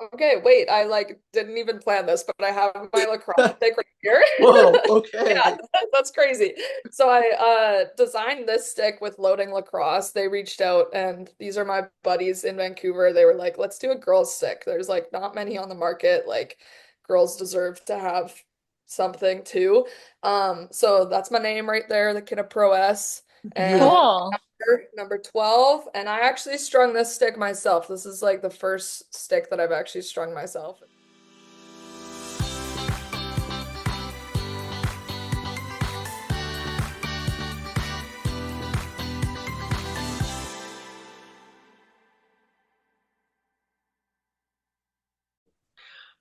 Okay, wait, I didn't even plan this, but I have my lacrosse stick right here. Whoa, Yeah, okay. that's crazy. So I designed this stick with loading lacrosse. They reached out and these are my buddies in Vancouver. They were like, let's do a girls stick. There's like not many on the market. Like girls deserve to have something too. So that's my name right there, the Kinna Pro S. And Beautiful. Cool. number 12, and I actually strung this stick myself. This is like the first stick that I've actually strung myself.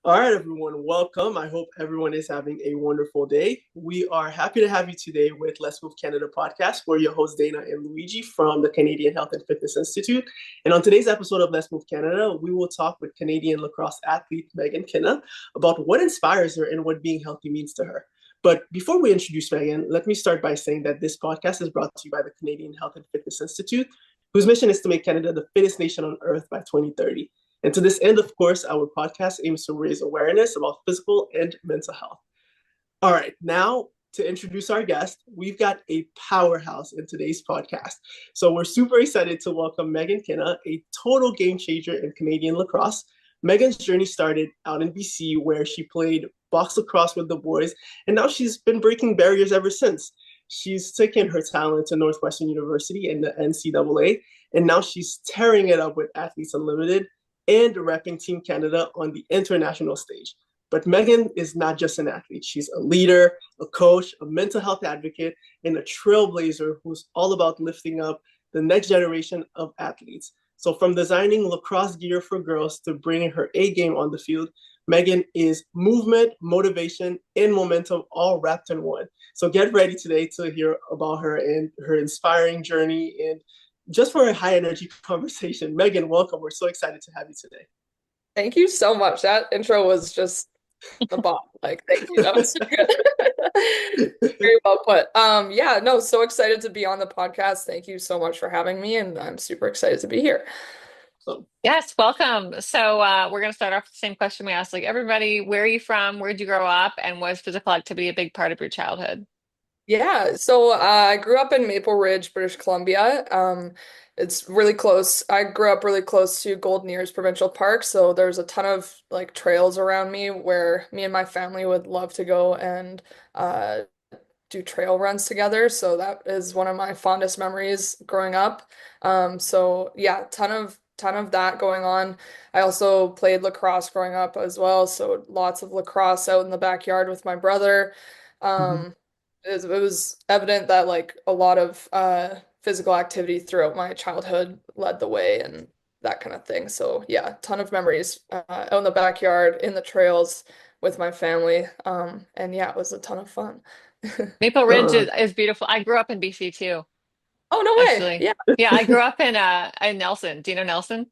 All right, everyone, welcome. I hope everyone is having a wonderful day. We are happy to have you today with Let's Move Canada podcast. We're your hosts, Dana and Luigi from the Canadian Health and Fitness Institute. And on today's episode of Let's Move Canada, we will talk with Canadian lacrosse athlete Megan Kinna about what inspires her and what being healthy means to her. But before we introduce Megan, let me start by saying that this podcast is brought to you by the Canadian Health and Fitness Institute, whose mission is to make Canada the fittest nation on earth by 2030. And to this end, of course, our podcast aims to raise awareness about physical and mental health. All right, now to introduce our guest, we've got a powerhouse in today's podcast. So we're super excited to welcome Megan Kinna, a total game changer in Canadian lacrosse. Megan's journey started out in BC, where she played box lacrosse with the boys, and now she's been breaking barriers ever since. She's taken her talent to Northwestern University and the NCAA, and now she's tearing it up with Athletes Unlimited and repping Team Canada on the international stage. But Megan is not just an athlete. She's a leader, a coach, a mental health advocate, and a trailblazer who's all about lifting up the next generation of athletes. So from designing lacrosse gear for girls to bringing her A game on the field, Megan is movement, motivation, and momentum all wrapped in one. So get ready today to hear about her and her inspiring journey and just for a high energy conversation. Megan, welcome. We're so excited to have you today. Thank you so much. That intro was just the bomb. Like, thank you. That was so good. Very well put. Yeah, no, so excited to be on the podcast. Thank you so much for having me, and I'm super excited to be here. So, Yes, welcome. So we're going to start off with the same question we asked like everybody. Where are you from? Where did you grow up? And was physical activity a big part of your childhood? Yeah, so I grew up in Maple Ridge, British Columbia. It's really close. I grew up really close to Golden Ears Provincial Park, so there's a ton of like trails around me where me and my family would love to go and uh, do trail runs together. So that is one of my fondest memories growing up. So yeah, ton of that going on. I also played lacrosse growing up as well, so lots of lacrosse out in the backyard with my brother. mhm. Um, it was evident that like a lot of physical activity throughout my childhood led the way and that kind of thing. So yeah, ton of memories out in the backyard, in the trails with my family. And yeah, it was a ton of fun. Maple Ridge Uh, is beautiful. I grew up in BC too, Oh, no way. actually. Yeah. Yeah, I grew up in Nelson. Do you know Nelson?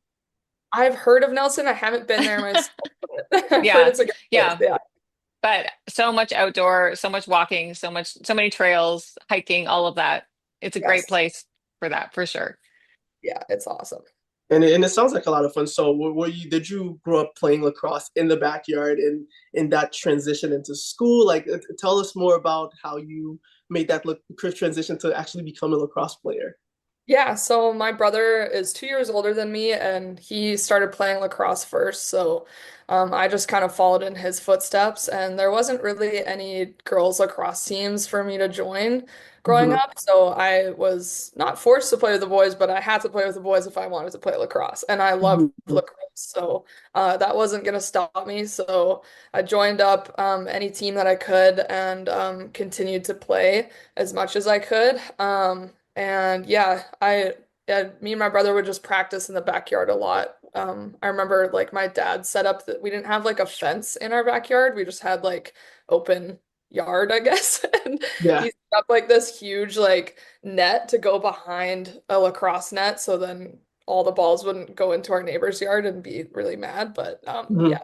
I've heard of Nelson. I haven't been there myself, but I've heard Yeah, it's a good place. yeah. Yeah. But so much outdoor, so much walking, so many trails, hiking, all of that. It's a great Yes. place for that, for sure. Yeah, it's awesome. and it sounds like a lot of fun. So, did you grow up playing lacrosse in the backyard and in that transition into school? Like, tell us more about how you made that transition to actually become a lacrosse player. Yeah, so my brother is 2 years older than me, and he started playing lacrosse first. So I just kind of followed in his footsteps, and there wasn't really any girls' lacrosse teams for me to join growing Hmm. up. So I was not forced to play with the boys, but I had to play with the boys if I wanted to play lacrosse. And I love Hmm. lacrosse, so that wasn't going to stop me. So I joined up any team that I could and continued to play as much as I could. And yeah, me and my brother would just practice in the backyard a lot. I remember like my dad set up that we didn't have like a fence in our backyard. We just had like open yard, I guess. And he Yeah. set up like this huge like net to go behind a lacrosse net, so then all the balls wouldn't go into our neighbor's yard and be really mad. But Hmm. yeah,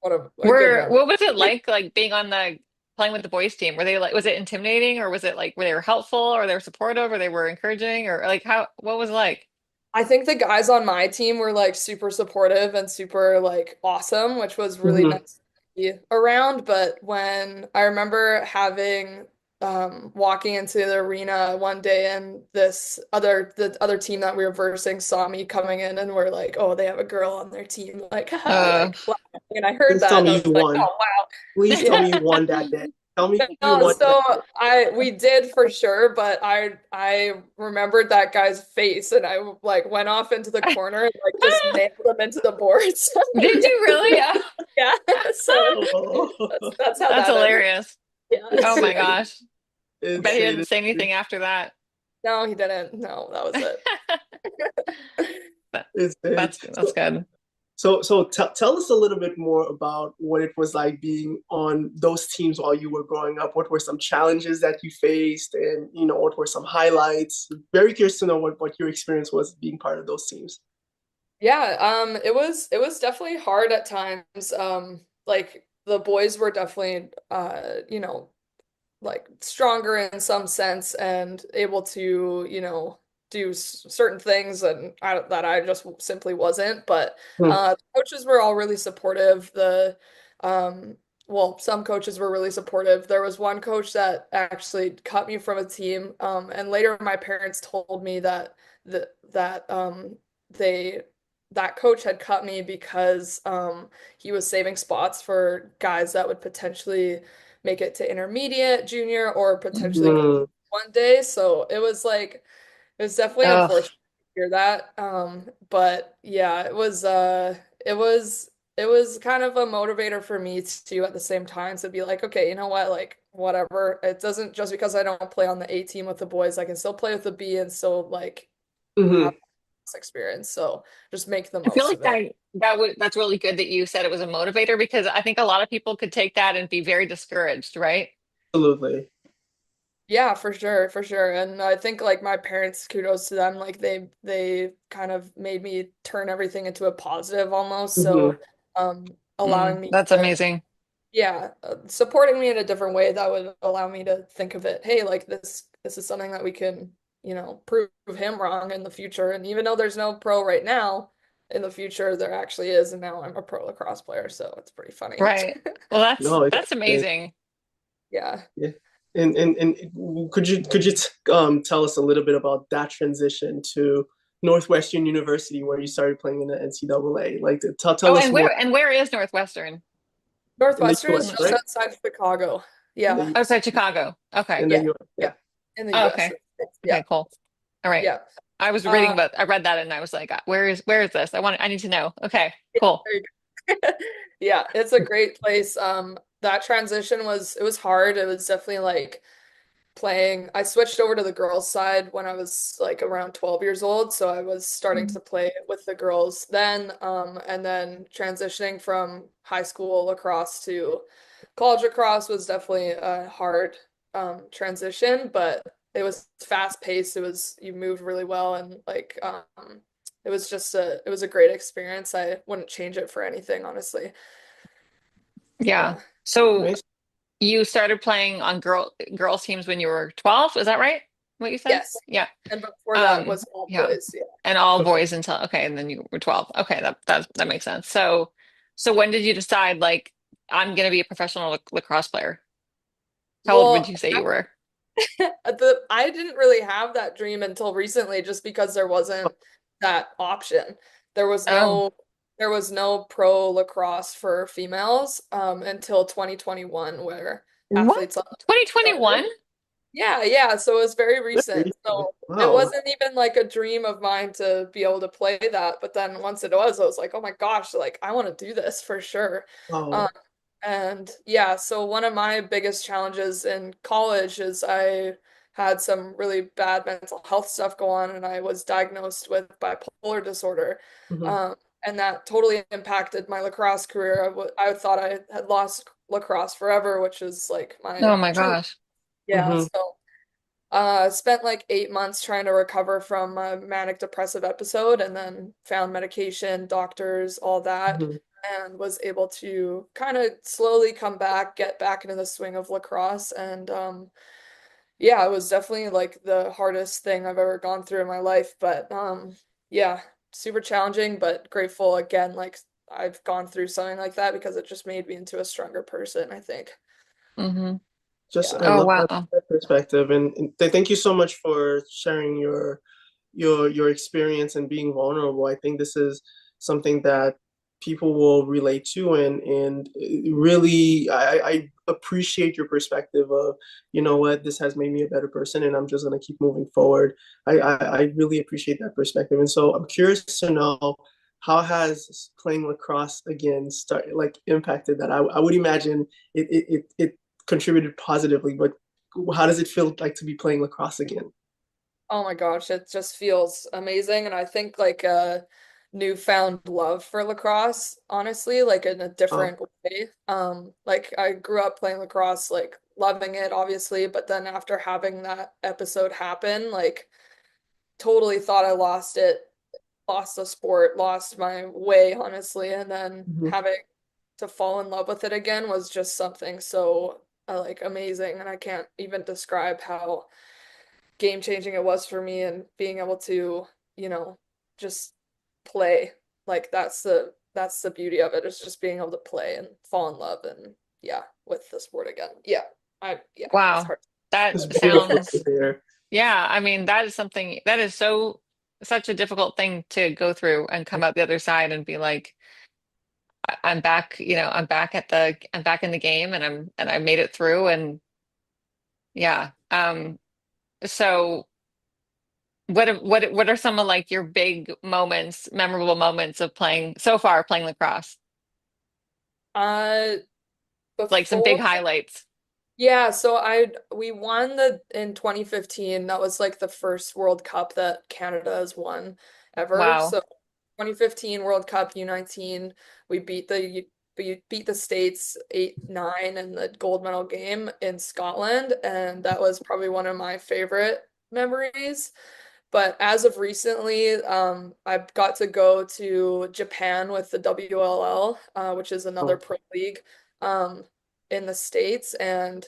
what a good memory. What was it like being on the playing with the boys team? Were they like, was it intimidating or was it like were they were helpful or they were supportive or they were encouraging or like how what was it like? I think the guys on my team were like super supportive and super like awesome, which was really Hmm. nice to be around. But when I remember having walking into the arena one day and the other team that we were versing saw me coming in and were like, oh, they have a girl on their team, like, haha, Uh, like laughing. And I heard Please that tell and I me you was like, won. oh wow. Please tell Yeah. me you won that day. Tell me you No, won that. so I we did for sure, but I remembered that guy's face and I like went off into the corner and like just nailed him into the boards. did you really? Yeah. Yeah. So Oh, that's how That's that ended. hilarious. Oh Yeah. my gosh. I bet he insane. didn't say anything after that. No, he didn't. No, that was it. But Insane. that's good. Tell us a little bit more about what it was like being on those teams while you were growing up. What were some challenges that you faced, and what were some highlights? Very curious to know what your experience was being part of those teams. Yeah, it was definitely hard at times. Like the boys were definitely like stronger in some sense and able to, do certain things that I just simply wasn't. But Hmm. the coaches were all really supportive. Um, well, some coaches were really supportive. There was one coach that actually cut me from a team, and later my parents told me that they that coach had cut me because he was saving spots for guys that would potentially make it to intermediate, junior, or potentially Hmm. one day. So it was definitely Ugh. unfortunate to hear that. But yeah, it was kind of a motivator for me too at the same time to be like, okay, you know what, like whatever. It doesn't just because I don't play on the A team with the boys, I can still play with the B and still like have Hmm. this experience. So just make the I feel most like of it. that's really good that you said it was a motivator because I think a lot of people could take that and be very discouraged, right? Absolutely. Yeah, for sure, for sure. And I think like my parents, kudos to them, like they kind of made me turn everything into a positive almost. Hmm. So allowing me That's to amazing. yeah, supporting me in a different way that would allow me to think of it, hey, like this is something that we can, prove him wrong in the future. And even though there's no pro right now, in the future there actually is, and now I'm a pro lacrosse player, so it's pretty funny. Right. Well, No, it's that's great. amazing. Yeah. Yeah. And could you tell us a little bit about that transition to Northwestern University where you started playing in the NCAA? Like, tell Oh, us more and where is Northwestern? in the Northwestern is US, just right? outside Chicago. In the Yeah. US, Outside Chicago. Okay. in the Yeah. US, yeah. Yeah. In the Oh, US. okay. Yeah. Okay, cool. All right. Yeah. I Uh, read that and I was like, where is this? I need to know. Okay, cool. there you go. Yeah, it's a great place. That transition it was hard. It was definitely like I switched over to the girls' side when I was like around 12 years old. So I was starting to play with the girls then. And then transitioning from high school lacrosse to college lacrosse was definitely a hard transition, but it was fast paced. You moved really well and like it was a great experience. I wouldn't change it for anything, honestly. Yeah. Yeah. So Nice. you started playing on girls teams when you were 12, is that right? What you said? Yes. Yeah. And before that was all Yeah. boys. Yeah. And all Okay. boys until okay, and then you were 12. Okay, that makes sense. So when did you decide like I'm gonna be a professional lacrosse player? How old would Well, you say you were? I didn't really have that dream until recently just because there wasn't that option. There was Oh, no there was no pro lacrosse for females until 2021 where what? Athletes Unlimited 2021? started. Yeah, yeah, so it was very Very recent. cool. So it Wow. wasn't even like a dream of mine to be able to play that, but then once it was, I was like, "Oh my gosh, like I want to do this for sure." Um, Wow. and yeah, so one of my biggest challenges in college is I had some really bad mental health stuff go on, and I was diagnosed with bipolar disorder. Hmm. Um, and that totally impacted my lacrosse career. I thought I had lost lacrosse forever, which is like Oh my my truth. gosh. Yeah, Hmm. so spent like 8 months trying to recover from a manic depressive episode and then found medication, doctors, all that, Hmm. and was able to kind of slowly come back, get back into the swing of lacrosse. And yeah, it was definitely like the hardest thing I've ever gone through in my life. But Yeah, super challenging, but grateful again. Like I've gone through something like that because it just made me into a stronger person, I think. Hmm. Just Yeah. Oh, I love wow. that perspective, and thank you so much for sharing your experience and being vulnerable. I think this is something that people will relate to, and really, I appreciate your perspective of, you know what, this has made me a better person, and I'm just gonna keep moving forward. I really appreciate that perspective, and so I'm curious to know how has playing lacrosse again impacted that. I would imagine it contributed positively, but how does it feel like to be playing lacrosse again? Oh my gosh, it just feels amazing. And I think like a newfound love for lacrosse, honestly, like in a Um, different way. Like I grew up playing lacrosse, like loving it, obviously, but then after having that episode happen, like totally thought I lost it, lost the sport, lost my way, honestly. And then mhm. having to fall in love with it again was just something so like amazing. And I can't even describe how game changing it was for me and being able to, you know, just play. Like that's the beauty of it is just being able to play and fall in love and yeah, with the sport again. Yeah, it's Wow. hard. That It's beautiful to sounds, hear. yeah, I mean, that is something that is such a difficult thing to go through and come out the other side and be like, I'm back, I'm back in the game and I made it through and yeah. So what are some of like your big moments, memorable moments of playing so far playing lacrosse? Uh Like some big before highlights. Yeah, so I we won the in 2015. That was like the first World Cup that Canada has won ever. Wow. So 2015 World Cup U19, we beat the States 8-9 in the gold medal game in Scotland, and that was probably one of my favorite memories. But as of recently, I got to go to Japan with the WLL, which is another Oh, pro league um, in the States. And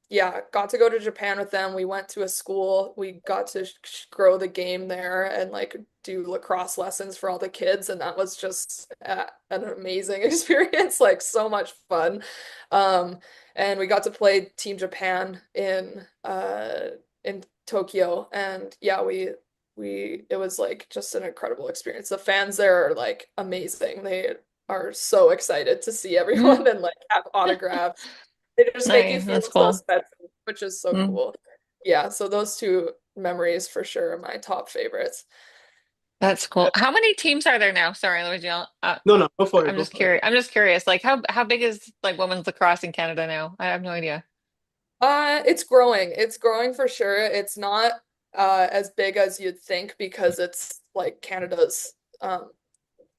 yeah, got to go to Japan with them. We went to a school. We got to grow the game there and like do lacrosse lessons for all the kids. And that was just an amazing experience, like so much fun. Um, and we got to play Team Japan in Tokyo, and yeah, we it was like just an incredible experience. The fans there are like amazing. They are so excited to see Mm, everyone and like have autographs. They just make you nice. feel That's so cool. special, which is so Mm, cool. Yeah, so those two memories for sure are my top favorites. that's cool. How many teams are there now? Sorry, Louis. no, no, go for it, I'm go just for it. curious. I'm just curious. Like how big is like women's lacrosse in Canada now? I have no idea. It's growing. It's growing for sure. It's not as big as you'd think because it's like Canada's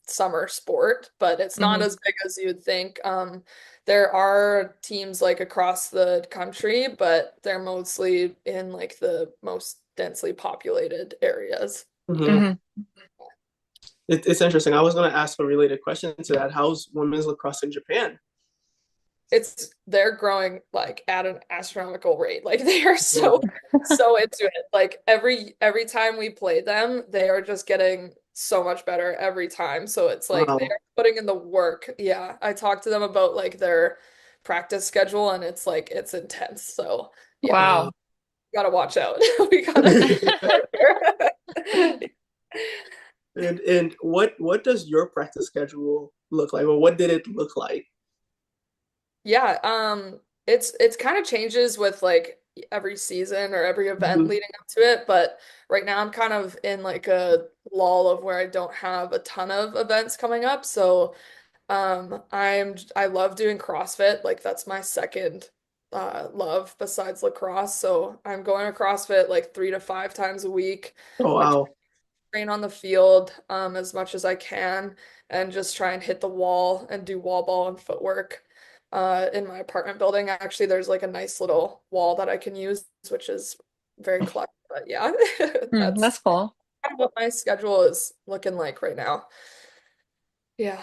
summer sport, but it's not Hmm. as big as you'd think. There are teams like across the country, but they're mostly in like the most densely populated areas. Yeah. Hmm. Hmm. It's interesting. I was going to ask a related question to that. How's women's lacrosse in Japan? They're growing like at an astronomical rate. Like they are so Yeah. so into it. Like every time we play them, they are just getting so much better every time. So it's like Wow. they're putting in the work. Yeah, I talked to them about like their practice schedule and it's like it's intense. So yeah, Wow. Wow. gotta watch out. We gotta be prepared. And what does your practice schedule look like, or what did it look like? Yeah, it's kind of changes with like every season or every event Mhm. leading up to it, but right now I'm kind of in like a lull of where I don't have a ton of events coming up. So, I love doing CrossFit. Like that's my second love besides lacrosse. So, I'm going to CrossFit like 3 to 5 times a week. Oh, I wow. train on the field as much as I can and just try and hit the wall and do wall ball and footwork in my apartment building. Actually, there's like a nice little wall that I can use, which is very cluttered. But yeah, Hmm, that's that's cool. kind of what my schedule is looking like right now. Yeah.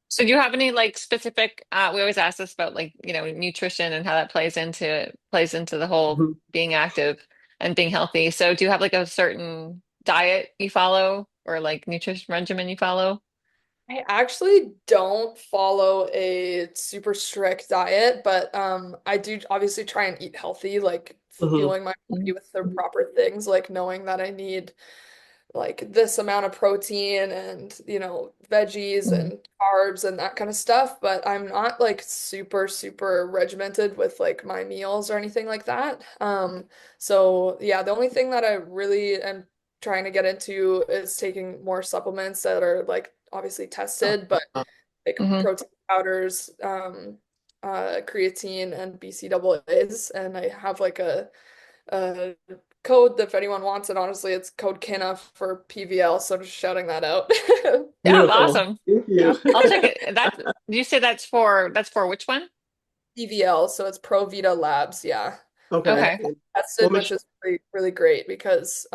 So do you have any like specific we always ask this about like, nutrition and how that plays into the whole Mhm. being active and being healthy. So do you have like a certain diet you follow? or like nutrition regimen you follow? I actually don't follow a super strict diet, but I do obviously try and eat healthy, like Hmm. fueling my body with the proper things, like knowing that I need like this amount of protein and veggies Mm-hmm. and carbs and that kind of stuff, but I'm not like super regimented with like my meals or anything like that. So yeah, the only thing that I really am trying to get into is taking more supplements that are like obviously tested, but like Mm-hmm. protein powders, creatine and BCAAs, and I have like a code if anyone wants it. Honestly, it's code Kinna for PVL, so just shouting that out. Yeah, Beautiful. awesome. Thank Yeah. you. I'll check it. You say that's for which one? PVL, so it's Pro Vita Labs, yeah. Okay. Okay. And Tested, what makes which is really great because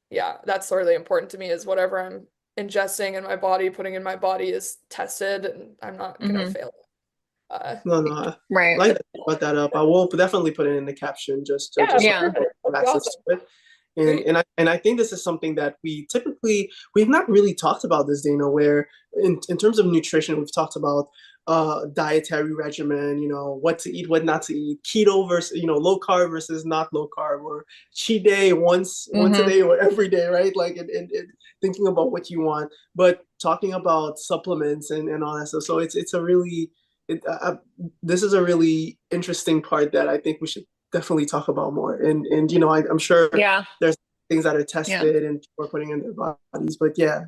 yeah, that's really important to me is whatever I'm ingesting in my body, putting in my body is tested and I'm not gonna Mm-hmm. fail. no, no, Yeah. I Right. like that you brought that up. I will definitely put it in the caption Yeah, just so Yeah. people perfect. That'd have be access awesome. to it. And Sweet. I think this is something that we've not really talked about this, Dana, where in terms of nutrition, we've talked about dietary regimen, what to eat, what not to eat, keto versus, low carb versus not low carb, or cheat day once a Mm-hmm. day or every day, right? Like and thinking about what you want, but talking about supplements and all that stuff. So it's a really it, this is a really interesting part that I think we should definitely talk about more. And I'm sure Yeah. there's things that are Yeah. tested and people are putting in their bodies, but yeah,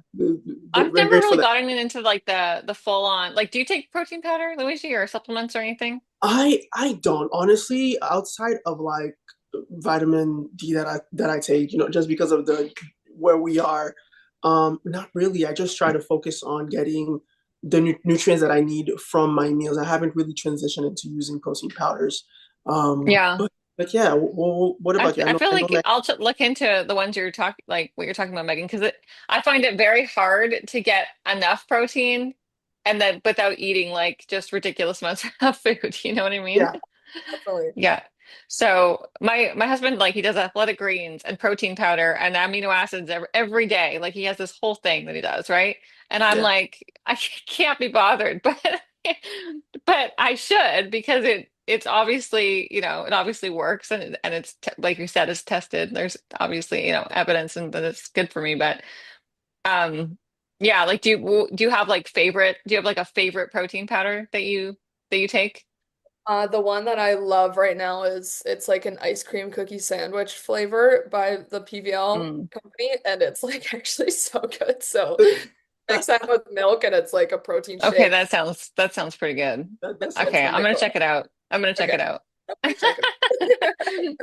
I've we're never great for really that. gotten into like the full on like do you take protein powder, Luigi, or supplements or anything? I don't honestly, outside of like vitamin D that I take, just because of the where we are, not really. I just try to focus on getting the nutrients that I need from my meals. I haven't really transitioned into using protein powders. Yeah. But yeah, well, what I about you? I feel I know like that. I'll look into the ones you're talking like what you're talking about, Megan, because I find it very hard to get enough protein and then without eating like just ridiculous amounts of food. You know what I mean? Yeah, Definitely. Yeah. So my husband like he does athletic greens and protein powder and amino acids every day. Like he has this whole thing that he does, right? And I'm yeah, like, I can't be bothered, but but I should because it's obviously, it obviously works and it's te like you said, it's tested. There's obviously, evidence and that it's good for me. But yeah, like do you have like do you have like a favorite protein powder that you take? The one that I love right now is it's like an ice cream cookie sandwich flavor by the PVL Mm. company, and it's like actually so good. So mix that with milk, and it's like a protein Okay, shake. that sounds pretty good. that sounds Okay, It's I'm good. gonna really check it out. I'm gonna check okay. it out. Definitely check it out. And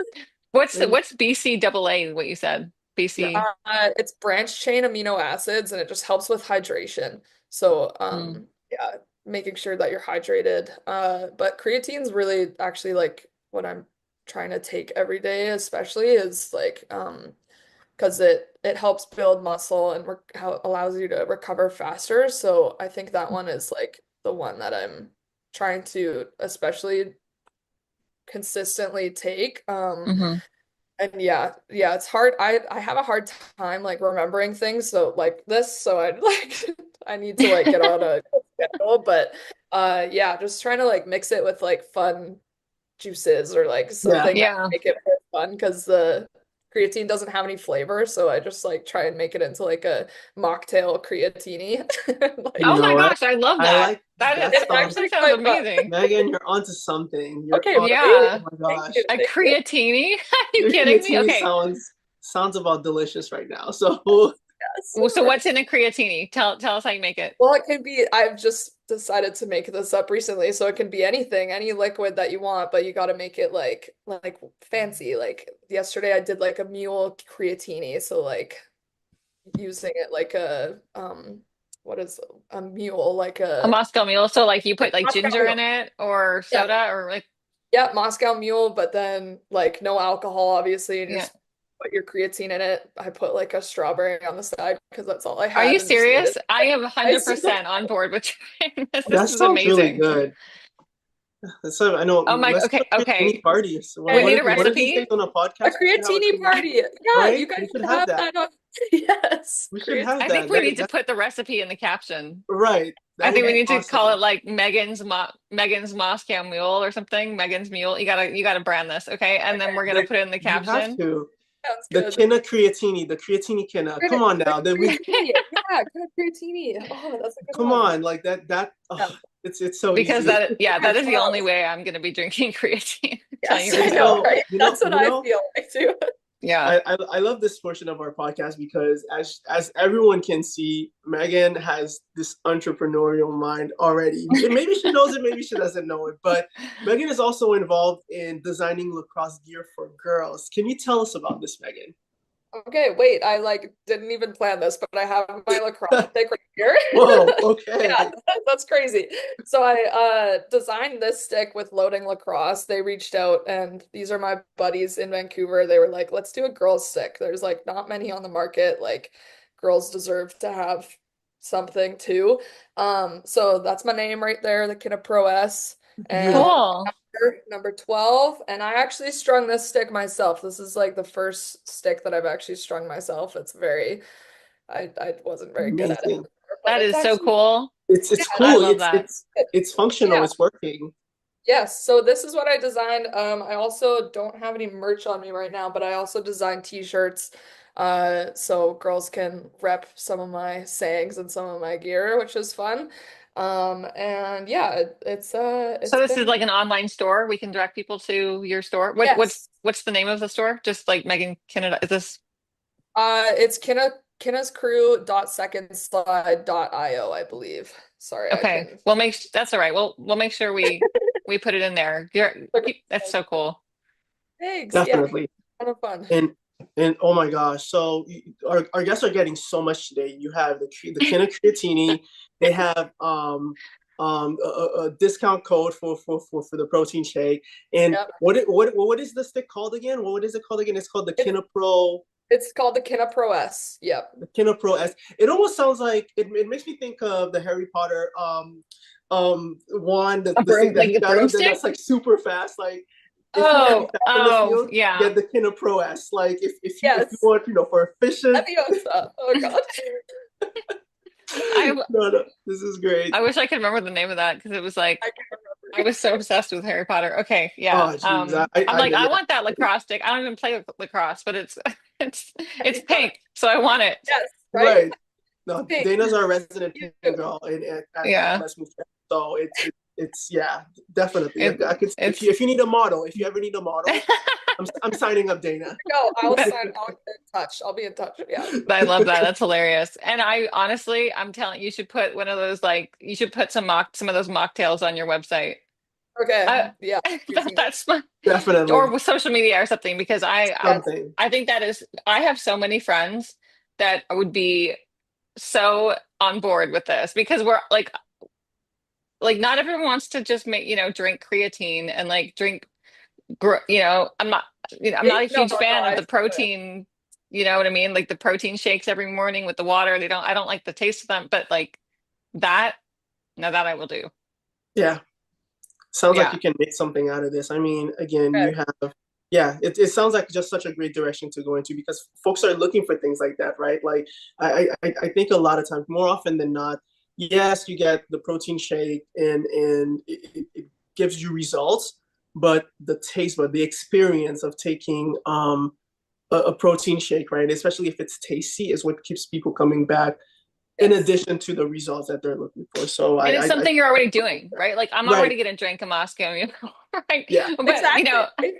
What's BCAA, what you said? BC. It's branched chain amino acids, and it just helps with hydration. So, Mm, yeah, making sure that you're hydrated. But creatine's really actually like what I'm trying to take every day, especially is like, because it helps build muscle and how allows you to recover faster. So I think that one is like the one that I'm trying to especially consistently take. hmm And yeah, it's hard. I have a hard time like remembering things so like this, so I like I need to like get on a schedule, but yeah, just trying to like mix it with like fun juices or like yeah, something that Yeah. make it more fun because the creatine doesn't have any flavor, so I just like try and make it into like a mocktail creatine. you Like Oh know my what? gosh, I love I that. like That that is it's sounds. actually actually sounds quite fun. amazing. Megan, you're onto something. You're Okay, on. really? Yeah. Oh my Thank gosh, you, A thank you. creatine? Are you your kidding me? creatine Okay. sounds about delicious right now. So Yes. So what's in a creatine? Tell us how you make it. Well, it can be, I've just decided to make this up recently, so it can be anything, any liquid that you want, but you got to make it like fancy. Like yesterday I did like a mule creatine, so like using it like a what is a mule like A a Moscow Mule. So like you put like Moscow ginger mule. in it or Yeah. soda or like Yeah, Moscow mule, but then like no alcohol obviously, and you yeah. just put your creatine in it. I put like a strawberry on the side because that's all I Are you had and just made it serious? I am nice. 100% on board with trying this. This that is sounds really amazing. good. So I know. Oh my, Let's okay, create any okay. parties. We Okay, need a One of these days recipe. on a a podcast, we should have a creatini create, party. Yeah, you right? guys We should should have have that. that on. Yes, We should have I think that. we That need to that's put the recipe in the caption. right. That I would think we be need to call it awesome. like Megan's Moscow Mule or something. Megan's Mule. You gotta brand this, okay? And then Okay, we're gonna The put it in the you have caption. to sounds the good. Kinna creatini, the creatini Kinna. Come on The now, that we creatini. Yeah, good creatini. Oh, that's a good come one. on like that. Oh, Yeah. it's so Because easy. that, yeah, Good that is the job. only way I'm gonna be drinking creatine. I'm telling Yes, you I right And now. know, so right? That's what I feel like too. Yeah. I love this portion of our podcast because as everyone can see, Megan has this entrepreneurial mind already. Maybe she knows it, maybe she doesn't know it, but Megan is also involved in designing lacrosse gear for girls. Can you tell us about this, Megan? Okay, wait, I like didn't even plan this, but I have my lacrosse stick right here. Whoa, Yeah, okay. that's crazy. So I designed this stick with loading lacrosse. They reached out and these are my buddies in Vancouver. They were like, "Let's do a girls stick." There's like not many on the market. Like girls deserve to have something too. So that's my name right there, the Kinna Pro S. And Cool. number 12, and I actually strung this stick myself. This is like the first stick that I've actually strung myself. It's very I wasn't very good at it Amazing. before, but That it's is so actually cool. yeah, It's I cool. love that. It's functional. yeah. It's working. Yes, so this is what I designed. I also don't have any merch on me right now, but I also designed t-shirts so girls can rep some of my sayings and some of my gear, which is fun. And yeah, So it's this is been like an online store. We can direct people to your store. What yes. what's the name of the store? Just like Megan Canada. Is this It's kinnascrew.secondslide.io, I believe. Sorry, I okay? can. That's all right. We'll make sure we put it in there. That's so cool. Thanks. Yeah, Definitely. kind of fun. And oh my gosh, so our guests are getting so much today. You have the Kinna Creatini. They have a discount code for the protein shake. And Yep. what is the stick called again? What is it called again? It's called the It, Kinna Pro. it's called the Kinna Pro S. Yep. The Kinna Pro S. It almost sounds like it makes me think of the Harry Potter wand, A the broom, stick that like he a got up there broomstick? that's like super fast. Like if you want to be Oh, fast on the oh, field, yeah. get the Kinna Pro S. Like if you Yes. want, for efficient. Leviosa. Oh God. I No, this is great. I wish I could remember the name of that because it was like I can't I was so obsessed with Harry Potter. Okay, yeah. Oh geez, I I'm I like, I yeah. want that lacrosse stick. I don't even play lacrosse, but it's it's it's remember. pink, so I want it. Yes, right? Right. No, Pink. Dana's our resident You pin too. girl at Yeah. Let's Move. So it's yeah, definitely. It I could it's if you need a model, if you ever need a model, I'm signing up Dana. No, I'll sign. I'll be in touch. I'll be in touch. Yeah. I love that. That's hilarious. And I honestly, I'm telling you, you should put one of those like you should put some of those mocktails on your website. Okay. I Yeah. Using that. that's my or Definitely with social media or something because Yes. something. I think that is I have so many friends that would be so on board with this because we're like not everyone wants to just make drink creatine and like drink I'm Yeah, not a no, huge no, fan of I the feel it. protein, you know what I mean, like the protein shakes every morning with the water. I don't like the taste of them, but like that now that I will do. Yeah. Sounds like Yeah. you can make something out of this. I mean, again, Okay. you have, yeah, it sounds like just such a great direction to go into because folks are looking for things like that, right? Like, I think a lot of times, more often than not, yes, you get the protein shake and it gives you results, but the experience of taking a protein shake, right, especially if it's tasty, is what keeps people coming back. In Yes. addition to the results that they're looking for, so And it's I something you're already doing, right? Like I'm right, already gonna drink a Moscow, right? yeah. But Exactly.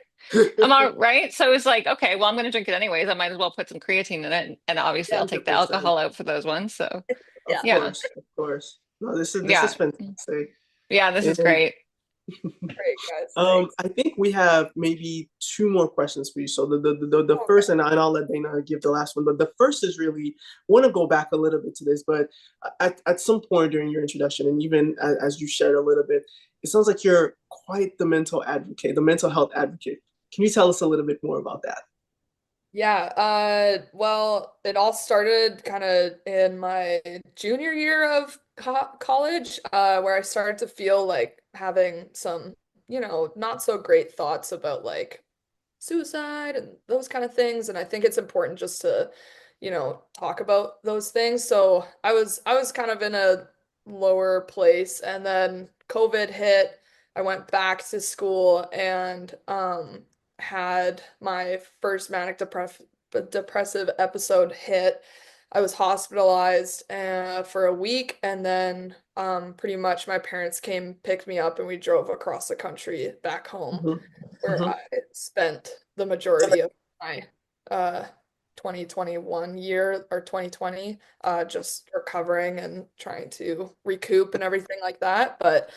I'm all right. So it's like, okay, well, I'm gonna drink it anyways. I might as well put some creatine in it, and obviously I'll take the 100%. alcohol out for those ones. So Of Yeah. yeah, course, of course. No, this is yeah, fantastic. yeah. This is And great. Great, guys. Thanks. I think we have maybe two more questions for you. So the Okay. first, and I'll let Dana give the last one. But the first is really want to go back a little bit to this, but at some point during your introduction, and even as you shared a little bit, it sounds like you're quite the mental advocate, the mental health advocate. Can you tell us a little bit more about that? Yeah, well, it all started kind of in my junior year of co college, where I started to feel like having some not so great thoughts about like suicide and those kind of things. And I think it's important just to, talk about those things. So I was kind of in a lower place, and then COVID hit. I went back to school and had my first depressive episode hit. I was hospitalized for a week, and then pretty much my parents came, picked me up, and we drove across the country back home Hmm. where Hmm. I spent the majority of my uh 2021 year or 2020 just recovering and trying to recoup and everything like that. But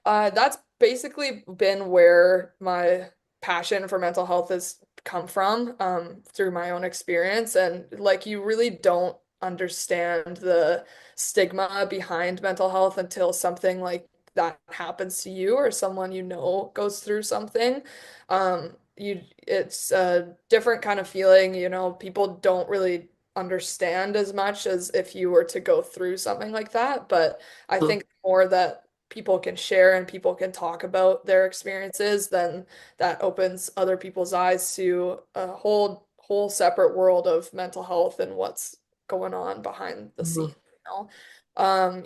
that's basically been where my passion for mental health has come from through my own experience. And like you really don't understand the stigma behind mental health until something like that happens to you or someone goes through something. It's a different kind of feeling, people don't really understand as much as if you were to go through something like that. But I think the more that people can share and people can talk about their experiences, then that opens other people's eyes to a whole separate world of mental health and what's going on behind the Hmm. scenes.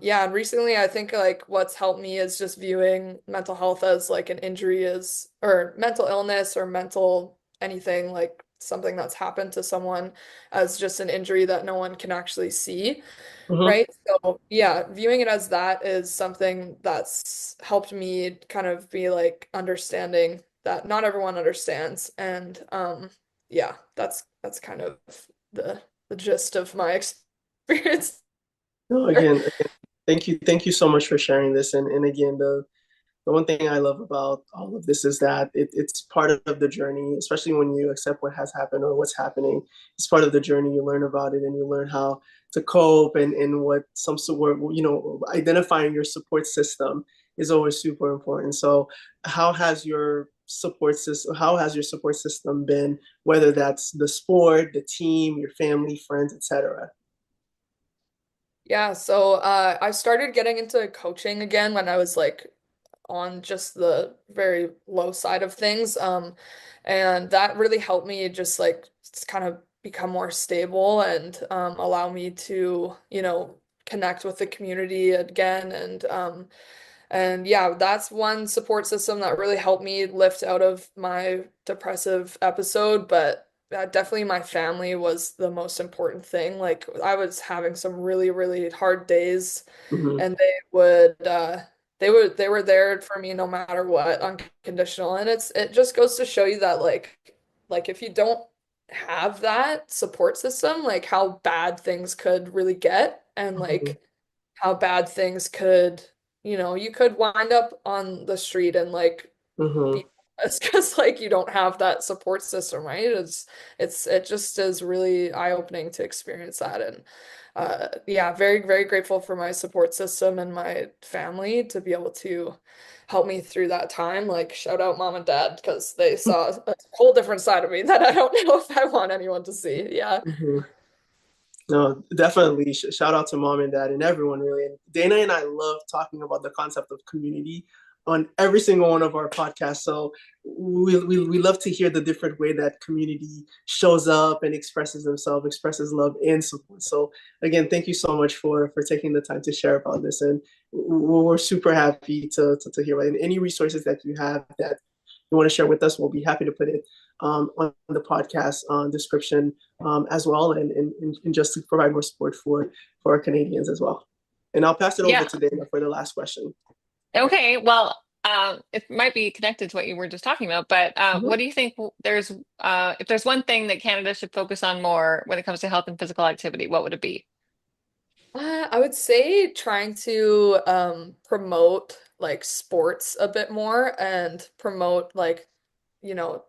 Yeah, and recently I think like what's helped me is just viewing mental health as like an injury is or mental illness or mental anything like something that's happened to someone as just an injury that no one can actually see, Hmm. right? So yeah, viewing it as that is something that's helped me kind of be like understanding that not everyone understands. And yeah, that's kind of the the gist of my experience. No, again, thank you so much for sharing this. And again, the one thing I love about all of this is that it's part of the journey, especially when you accept what has happened or what's happening. It's part of the journey. You learn about it and you learn how to cope and what some sort, identifying your support system is always super important. So how has your support system been, whether that's the sport, the team, your family, friends, etc.? Yeah, so I started getting into coaching again when I was like on just the very low side of things. And that really helped me just like kind of become more stable and allow me to, connect with the community again. And yeah, that's one support system that really helped me lift out of my depressive episode. But definitely my family was the most important thing. Like I was having some really, really hard days, Hmm. and they were there for me no matter what, unconditional. And it just goes to show you that like if you don't have that support system, like how bad things could really get, and Hmm. like how bad things could, you could wind up on the street and like Hmm. be it's because like you don't have that support system, right? It just is really eye-opening to experience that. And yeah, very, very grateful for my support system and my family to be able to help me through that time. Like shout out mom and dad because they saw a whole different side of me that I don't know if I want anyone to see. Yeah. Hmm. No, definitely. Shout out to mom and dad and everyone, really. And Dana and I love talking about the concept of community on every single one of our podcasts. So we love to hear the different way that community shows up and expresses themselves, expresses love and support. So again, thank you so much for taking the time to share about this. And we're super happy to hear about it. And any resources that you have that you want to share with us, we'll be happy to put it on the podcast description as well, and just to provide more support for our Canadians as well. And I'll pass it over Yeah. to Dana for the last question. Okay. Well, it might be connected to what you were just talking about, but Mhm. what do you think there's if there's one thing that Canada should focus on more when it comes to health and physical activity, what would it be? I would say trying to promote like sports a bit more and promote like,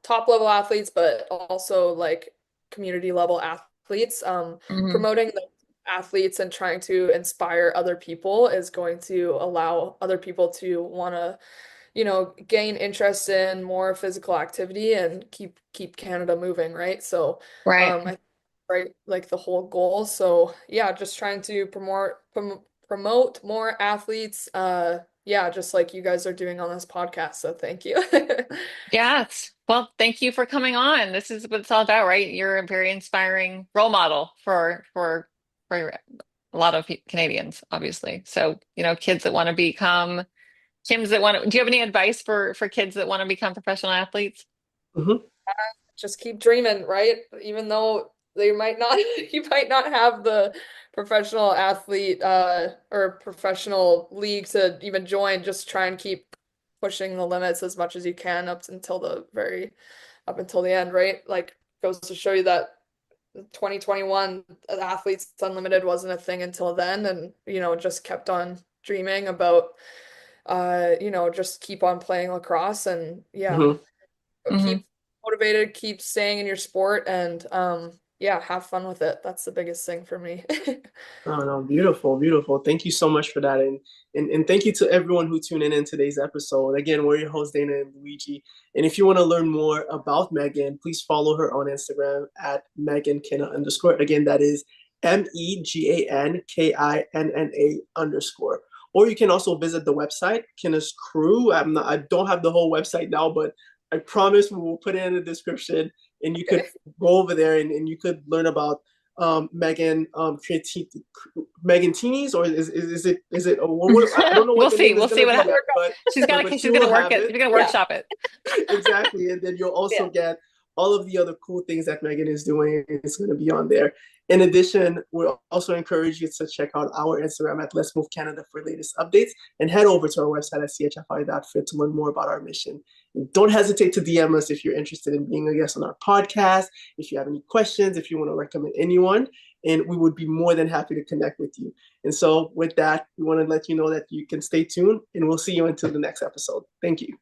top level athletes, but also like community level athletes. Hmm. Promoting the athletes and trying to inspire other people is going to allow other people to want to, gain interest in more physical activity and keep Canada moving, right? So, Right. I right like the whole goal. So, yeah, just trying to promote more athletes, yeah, just like you guys are doing on this podcast. So thank you. Yes. Well, thank you for coming on. This is what it's all about, right? You're a very inspiring role model for a lot of Canadians, obviously. So, kids that want to become Kims that want to, do you have any advice for kids that want to become professional athletes? Hmm. Just keep dreaming, right? Even though they might not, you might not have the professional athlete or professional league to even join, just try and keep pushing the limits as much as you can up until the end, right? Like goes to show you that 2021 Athletes Unlimited wasn't a thing until then, and just kept on dreaming about just keep on playing lacrosse and yeah, Hmm. Hmm. keep motivated, keep staying in your sport, and yeah, have fun with it. That's the biggest thing for me. Oh, no, beautiful, beautiful. Thank you so much for that. And thank you to everyone who tuned in today's episode. Again, we're your hosts, Dana and Luigi. And if you want to learn more about Megan, please follow her on Instagram at Megan Kinna underscore. Again, that is MEGANKINNA underscore. Or you can also visit the website, Kinna's Crew. I don't have the whole website now, but I promise we will put it in the description and you could Okay. go over there and you could learn about Megan Megan Teenies, or is it I don't know what We'll the see. name is We'll going see to what be happens. yet, She's got to, but she's she going will to work have it. it. She's going to Yeah. workshop it. Exactly, and then you'll Yeah. also get all of the other cool things that Megan is doing. It's going to be on there. In addition, we'll also encourage you to check out our Instagram at Let's Move Canada for latest updates, and head over to our website at chfi.fit to learn more about our mission. And don't hesitate to DM us if you're interested in being a guest on our podcast, if you have any questions, if you want to recommend anyone, and we would be more than happy to connect with you. And so with that, we want to let you know that you can stay tuned, and we'll see you until the next episode. Thank you.